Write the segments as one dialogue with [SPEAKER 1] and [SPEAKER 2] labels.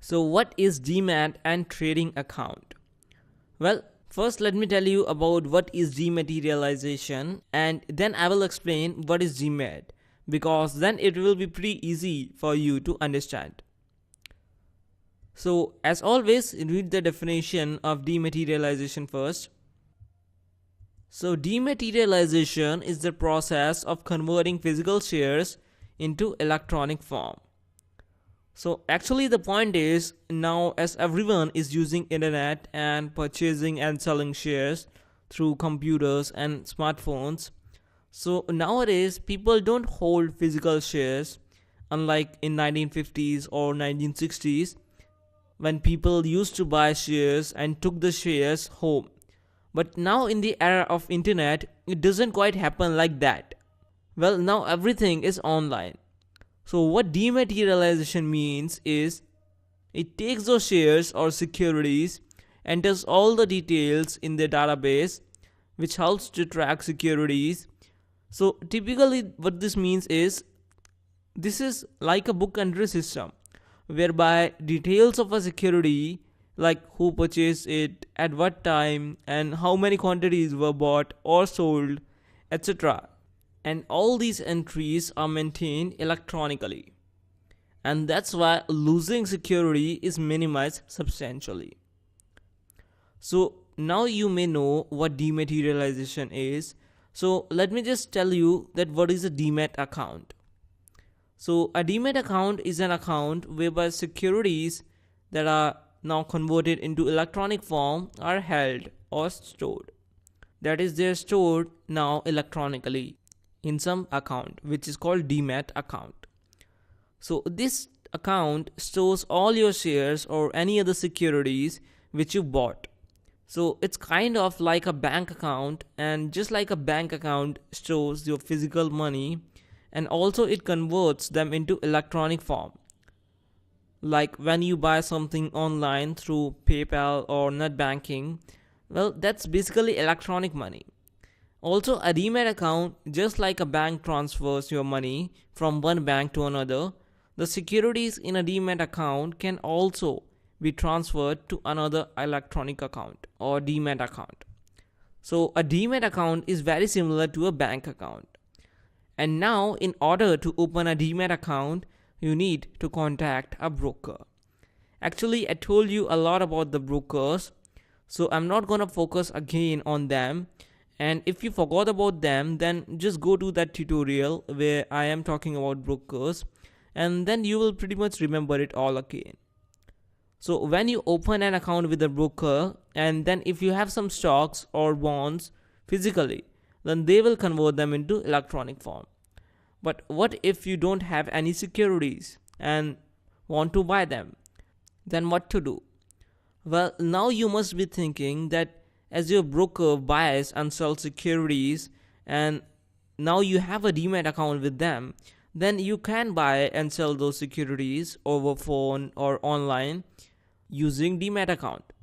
[SPEAKER 1] So what is Demat and Trading Account? Well, first let me tell you about what is dematerialization, and then I will explain what is Demat, because then it will be pretty easy for you to understand. So as always, read the definition of dematerialization first. So dematerialization is the process of converting physical shares into electronic form. So actually the point is, now as everyone is using internet and purchasing and selling shares through computers and smartphones, so nowadays people don't hold physical shares, unlike in 1950s or 1960s when people used to buy shares and took the shares home. But now in the era of internet, it doesn't quite happen like that. Well, now everything is online. So what dematerialization means is, it takes those shares or securities, enters all the details in the database, which helps to track securities. So typically what this means is, this is like a book entry system, whereby details of a security, like who purchased it, at what time, and how many quantities were bought or sold, etc., and all these entries are maintained electronically, and that's why losing security is minimized substantially. So now you may know what dematerialization is. So let me just tell you that what is a Demat account. So a Demat account is an account whereby securities that are now converted into electronic form are held or stored. That is, they are stored now electronically in some account, which is called Demat account. So this account stores all your shares or any other securities which you bought. So it's kind of like a bank account, and just like a bank account stores your physical money, and also it converts them into electronic form. Like when you buy something online through PayPal or net banking, well, that's basically electronic money. Also, a Demat account, just like a bank transfers your money from one bank to another, the securities in a Demat account can also be transferred to another electronic account or Demat account. So a Demat account is very similar to a bank account. And now, in order to open a Demat account, you need to contact a broker. Actually, I told you a lot about the brokers, so I'm not gonna focus again on them. And if you forgot about them, then just go to that tutorial where I am talking about brokers, and then you will pretty much remember it all again. So when you open an account with a broker, and then if you have some stocks or bonds physically, then they will convert them into electronic form. But what if you don't have any securities and want to buy them? Then what to do? Well, now you must be thinking that as your broker buys and sells securities, and now you have a Demat account with them, then you can buy and sell those securities over phone or online using Demat account,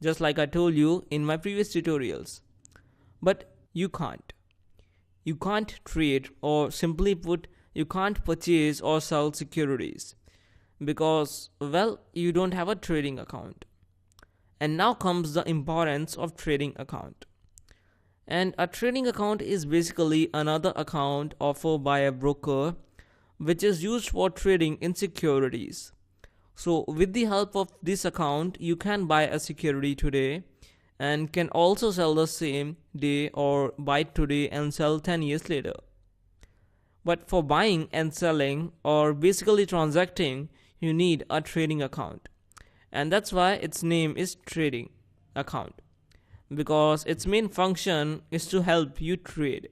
[SPEAKER 1] just like I told you in my previous tutorials. But you can't. You can't trade, or simply put, you can't purchase or sell securities because, well, you don't have a trading account. And now comes the importance of trading account. And a trading account is basically another account offered by a broker, which is used for trading in securities. So with the help of this account, you can buy a security today and can also sell the same day, or buy it today and sell 10 years later. But for buying and selling, or basically transacting, you need a trading account. And that's why its name is Trading Account, because its main function is to help you trade.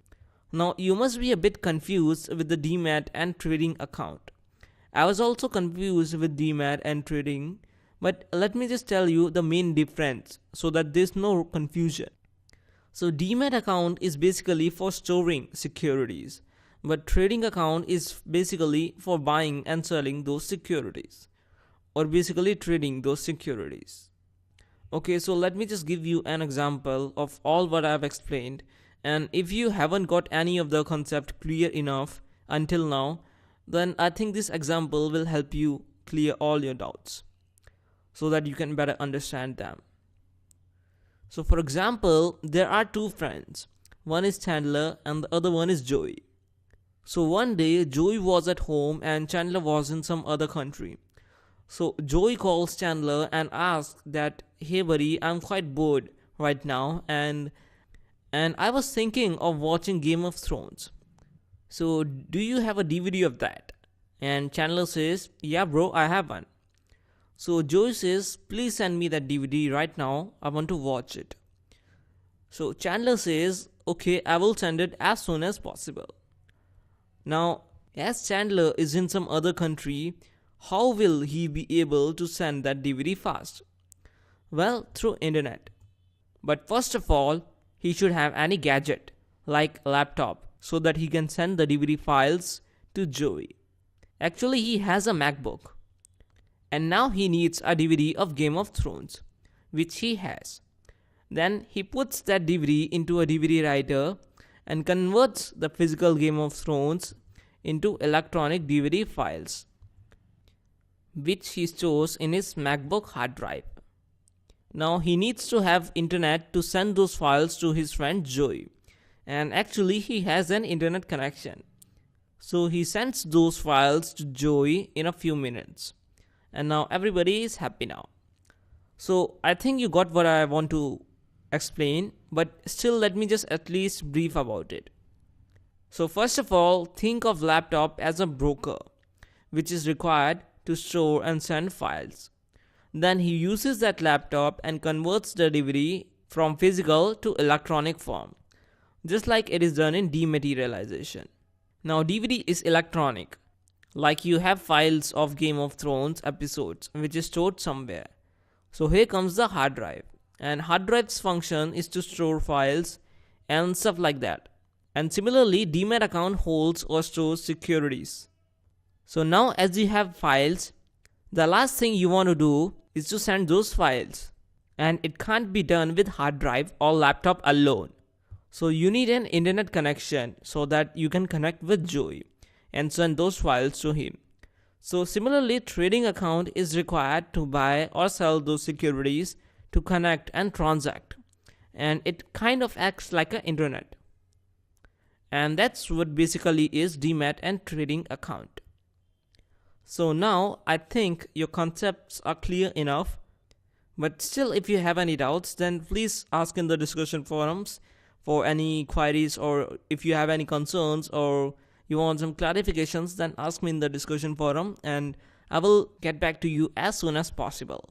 [SPEAKER 1] Now you must be a bit confused with the Demat and Trading Account. I was also confused with Demat and Trading, but let me just tell you the main difference so that there's no confusion. So Demat account is basically for storing securities, but Trading account is basically for buying and selling those securities, or basically trading those securities. Okay, so let me just give you an example of all what I've explained, and if you haven't got any of the concept clear enough until now, then I think this example will help you clear all your doubts. so that you can better understand them. So for example, there are two friends. One is Chandler and the other one is Joey. So one day Joey was at home and Chandler was in some other country. So Joey calls Chandler and asks that, "Hey buddy, I'm quite bored right now and I was thinking of watching Game of Thrones. So do you have a DVD of that?" And Chandler says, "Yeah bro, I have one." So Joey says, "Please send me that DVD right now. I want to watch it." So Chandler says, "Okay, I will send it as soon as possible." Now, as Chandler is in some other country, how will he be able to send that DVD fast? Well, through internet. But first of all, he should have any gadget, like a laptop, so that he can send the DVD files to Joey. Actually, he has a MacBook. And now he needs a DVD of Game of Thrones, which he has. Then he puts that DVD into a DVD writer and converts the physical Game of Thrones into electronic DVD files, which he stores in his MacBook hard drive. Now he needs to have internet to send those files to his friend Joey. And actually he has an internet connection. So he sends those files to Joey in a few minutes. And now everybody is happy now. So I think you got what I want to explain, but still let me just at least brief about it. So first of all, think of laptop as a broker, which is required to store and send files. Then he uses that laptop and converts the DVD from physical to electronic form, just like it is done in dematerialization. Now DVD is electronic, like you have files of Game of Thrones episodes which is stored somewhere. So here comes the hard drive, and hard drive's function is to store files and stuff like that. And similarly, Demat account holds or stores securities. So now as you have files, the last thing you want to do is to send those files, and it can't be done with hard drive or laptop alone. So you need an internet connection so that you can connect with Joey and send those files to him. So similarly, trading account is required to buy or sell those securities to connect and transact, and it kind of acts like an internet. And that's what basically is Demat and Trading Account. So now I think your concepts are clear enough, but still if you have any doubts, then please ask in the discussion forums for any queries, or if you have any concerns or you want some clarifications, then ask me in the discussion forum and I will get back to you as soon as possible.